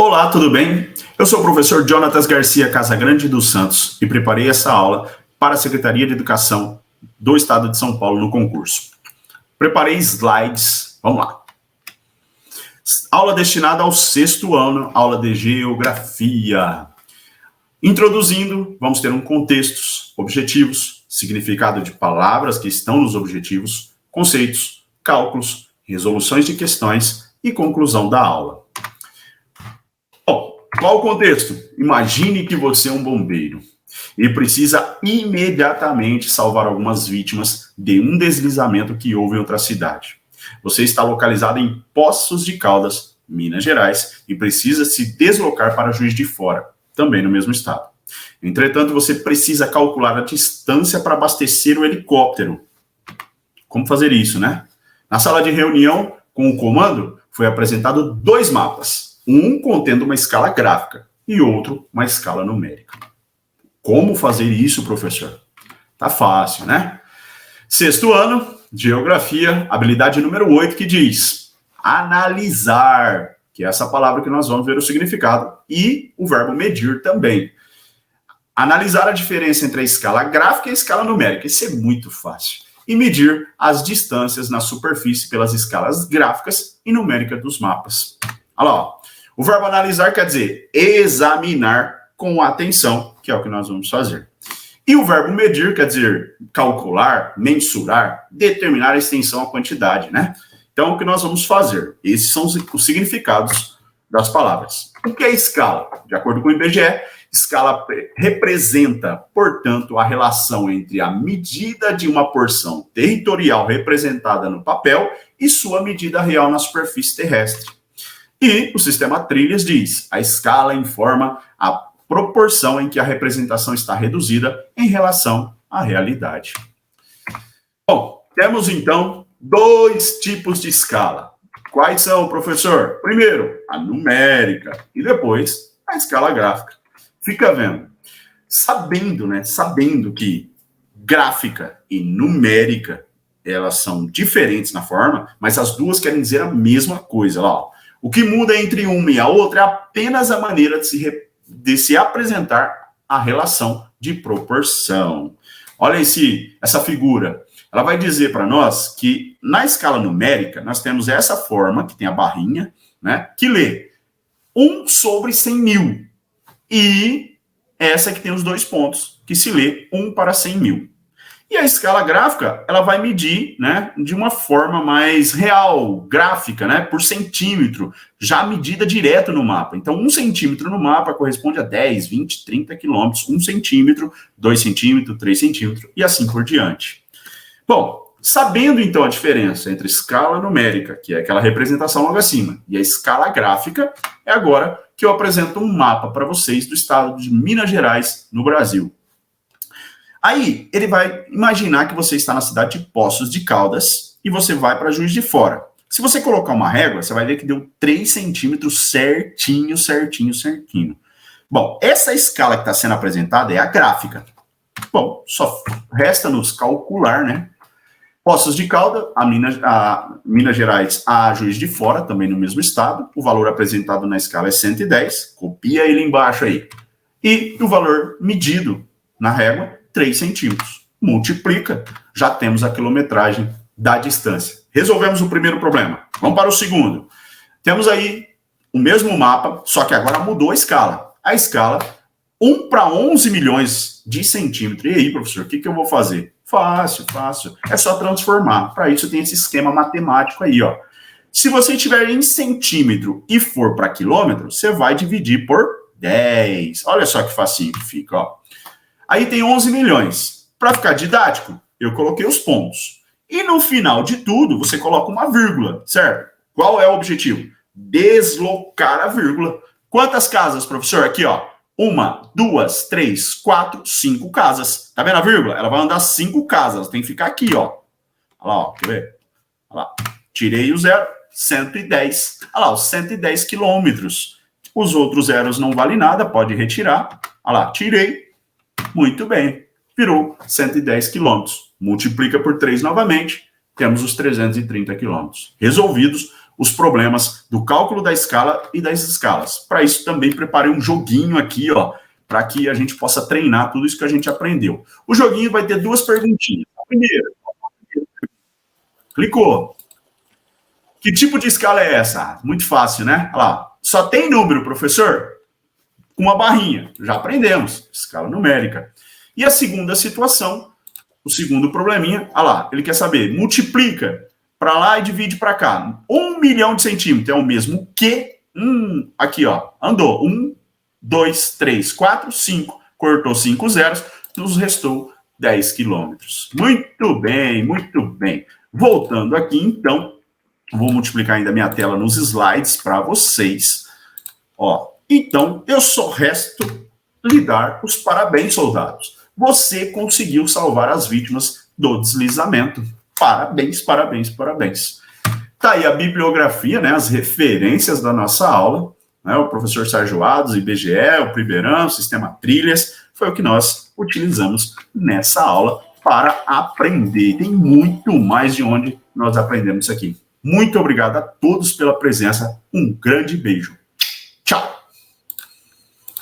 Olá, tudo bem? Eu sou o professor Jonatas Garcia Casagrande dos Santos e preparei essa aula para a Secretaria de Educação do Estado de São Paulo no concurso. Preparei slides, vamos lá. Aula destinada ao 6º ano, aula de Geografia. Introduzindo, vamos ter contextos, objetivos, significado de palavras que estão nos objetivos, conceitos, cálculos, resoluções de questões e conclusão da aula. Bom, qual o contexto? Imagine que você é um bombeiro e precisa imediatamente salvar algumas vítimas de um deslizamento que houve em outra cidade. Você está localizado em Poços de Caldas, Minas Gerais, e precisa se deslocar para Juiz de Fora, também no mesmo estado. Entretanto, você precisa calcular a distância para abastecer o helicóptero. Como fazer isso, né? Na sala de reunião, com o comando, foi apresentado 2 mapas. Um contendo uma escala gráfica e outro uma escala numérica. Como fazer isso, professor? Tá fácil, né? 6º ano, Geografia, habilidade número 8, que diz analisar, que é essa palavra que nós vamos ver o significado, e o verbo medir também. Analisar a diferença entre a escala gráfica e a escala numérica. Isso é muito fácil. E medir as distâncias na superfície pelas escalas gráficas e numéricas dos mapas. Olha lá, ó. O verbo analisar quer dizer examinar com atenção, que é o que nós vamos fazer. E o verbo medir quer dizer calcular, mensurar, determinar a extensão, a quantidade, né? Então, o que nós vamos fazer? Esses são os significados das palavras. O que é escala? De acordo com o IBGE, escala representa, portanto, a relação entre a medida de uma porção territorial representada no papel e sua medida real na superfície terrestre. E o sistema trilhas diz, a escala informa a proporção em que a representação está reduzida em relação à realidade. Bom, temos então 2 tipos de escala. Quais são, professor? Primeiro, a numérica e depois a escala gráfica. Fica vendo. Sabendo que gráfica e numérica, elas são diferentes na forma, mas as duas querem dizer a mesma coisa. Lá, ó. O que muda entre uma e a outra é apenas a maneira de se apresentar a relação de proporção. Olha essa figura. Ela vai dizer para nós que na escala numérica, nós temos essa forma, que tem a barrinha, né, que lê 1 sobre 100 mil. E essa que tem os 2 pontos, que se lê 1 para 100 mil. E a escala gráfica, ela vai medir, né, de uma forma mais real, gráfica, né, por centímetro, já medida direto no mapa. Então, 1 centímetro no mapa corresponde a 10, 20, 30 quilômetros, 1 centímetro, 2 centímetros, 3 centímetros, e assim por diante. Bom, sabendo então a diferença entre escala numérica, que é aquela representação logo acima, e a escala gráfica, é agora que eu apresento um mapa para vocês do estado de Minas Gerais, no Brasil. Aí, ele vai imaginar que você está na cidade de Poços de Caldas e você vai para Juiz de Fora. Se você colocar uma régua, você vai ver que deu 3 centímetros certinho. Bom, essa escala que está sendo apresentada é a gráfica. Bom, só resta nos calcular, né? Poços de Caldas, a Minas Gerais, a Juiz de Fora, também no mesmo estado. O valor apresentado na escala é 110, copia ele embaixo aí. E o valor medido na régua, 3 centímetros. Multiplica, já temos a quilometragem da distância. Resolvemos o primeiro problema. Vamos para o segundo. Temos aí o mesmo mapa, só que agora mudou a escala. A escala, 1 para 11 milhões de centímetros. E aí, professor, o que eu vou fazer? Fácil. É só transformar. Para isso tem esse esquema matemático aí, ó. Se você tiver em centímetro e for para quilômetro, você vai dividir por 10. Olha só que facinho que fica, ó. Aí tem 11 milhões. Para ficar didático, eu coloquei os pontos. E no final de tudo, você coloca uma vírgula, certo? Qual é o objetivo? Deslocar a vírgula. Quantas casas, professor? Aqui, ó. 1, 2, 3, 4, 5 casas. Tá vendo a vírgula? Ela vai andar 5 casas. Tem que ficar aqui, ó. Olha lá, ó. Quer ver? Olha lá. Tirei o 0, 110. Olha lá, os 110 quilômetros. Os outros zeros não valem nada, pode retirar. Olha lá, tirei. Muito bem, virou 110 quilômetros. Multiplica por 3 novamente, temos os 330 quilômetros. Resolvidos os problemas do cálculo da escala e das escalas. Para isso, também preparei um joguinho aqui, ó, para que a gente possa treinar tudo isso que a gente aprendeu. O joguinho vai ter duas perguntinhas. A primeira, clicou. Que tipo de escala é essa? Muito fácil, né? Olha lá. Só tem número, professor? Com uma barrinha. Já aprendemos. Escala numérica. E a segunda situação, o segundo probleminha, olha lá, ele quer saber, multiplica para lá e divide para cá. 1 milhão de centímetros é o mesmo que, aqui, ó, andou. 1, 2, 3, 4, 5. Cortou 5 zeros, nos restou 10 quilômetros. Muito bem, muito bem. Voltando aqui, então, vou multiplicar ainda a minha tela nos slides para vocês. Ó, então, eu só resto lhe dar os parabéns, soldados. Você conseguiu salvar as vítimas do deslizamento. Parabéns, parabéns, parabéns. Tá aí a bibliografia, né, as referências da nossa aula, né, o professor Sérgio Ados, IBGE, o Primeirão, o Sistema Trilhas, foi o que nós utilizamos nessa aula para aprender. Tem muito mais de onde nós aprendemos aqui. Muito obrigado a todos pela presença. Um grande beijo. Tchau.